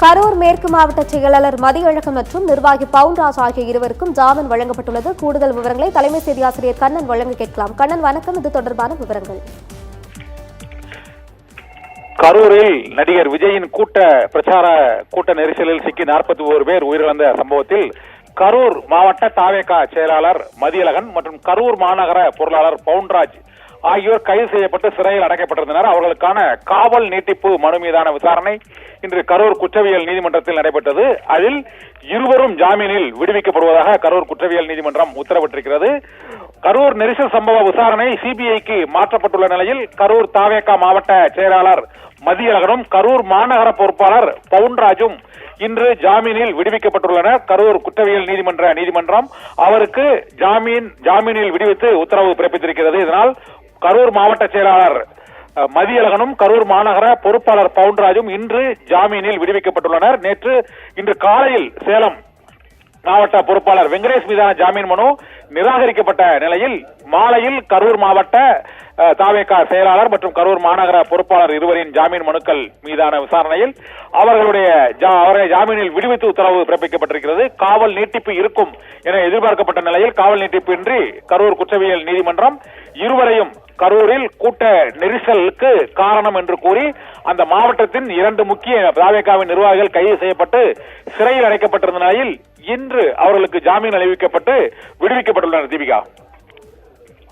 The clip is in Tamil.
கரூர் மேற்கு மாவட்ட செயலாளர் மதியழகன் மற்றும் நிர்வாகி பவுன்ராஜ் ஆகிய இருவருக்கும் ஜாமீன் வழங்கப்பட்டுள்ளது. கூடுதல் விவரங்களை தலைமை செய்தி ஆசிரியர் கண்ணன் வழங்க கேட்கலாம். கண்ணன் வணக்கம், இது தொடர்பான விவரங்கள். கரூரில் நடிகர் விஜயின் பிரச்சார கூட்ட நெரிசலில் சிக்கி 41 பேர் உயிரிழந்த சம்பவத்தில் கரூர் மாவட்ட தாவேகா செயலாளர் மதியழகன் மற்றும் கரூர் மாநகர பொருளாளர் பவுன்ராஜ் ஆகியோர் கைது செய்யப்பட்டு சிறையில் அடைக்கப்பட்டிருந்தனர். அவர்களுக்கான காவல் நீட்டிப்பு மனு மீதான விசாரணை இன்று கரூர் குற்றவியல் நீதிமன்றத்தில் நடைபெற்றது. அதில் இருவரும் ஜாமீனில் விடுவிக்கப்படுவதாக கரூர் குற்றவியல் நீதிமன்றம் உத்தரவிட்டிருக்கிறது. கரூர் நெரிசல் சம்பவ விசாரணை சிபிஐக்கு மாற்றப்பட்டுள்ள நிலையில் கரூர் தாவேகா மாவட்ட செயலாளர் மதியழகனும் கரூர் மாநகர பொறுப்பாளர் பவுன்ராஜும் இன்று ஜாமீனில் விடுவிக்கப்பட்டுள்ளனர். கரூர் குற்றவியல் நீதிமன்றம் அவருக்கு ஜாமீனில் விடுவித்து உத்தரவு பிறப்பித்திருக்கிறது. இதனால் கரூர் மாவட்ட செயலாளர் மதியழகனும் கரூர் மாநகர பொறுப்பாளர் பவுன்ராஜும் இன்று ஜாமீனில் விடுவிக்கப்பட்டுள்ளனர். இன்று காலையில் சேலம் மாவட்ட பொறுப்பாளர் வெங்கடேஷ் மீதான ஜாமீன் மனு நிராகரிக்கப்பட்ட நிலையில் மாலையில் கரூர் மாவட்ட தாவேகா செயலாளர் மற்றும் கரூர் மாநகர பொறுப்பாளர் இருவரின் ஜாமீன் மனுக்கள் மீதான விசாரணையில் அவர்களை ஜாமீனில் விடுவித்து உத்தரவு பிறப்பிக்கப்பட்டிருக்கிறது. காவல் நீட்டிப்பு இருக்கும் என எதிர்பார்க்கப்பட்ட நிலையில் காவல் நீட்டிப்பு இன்றி கரூர் குற்றவியல் நீதிமன்றம் இருவரையும் கரூரில் கூட்ட நெரிசலுக்கு காரணம் என்று கூறி அந்த மாவட்டத்தின் 2 முக்கிய தாவேகாவின் நிர்வாகிகள் கைது செய்யப்பட்டு சிறையில் அடைக்கப்பட்டிருந்த நிலையில் இன்று அவர்களுக்கு ஜாமீன் அளிக்கப்பட்டு விடுவிக்கப்பட்டுள்ளனர். தீபிகா.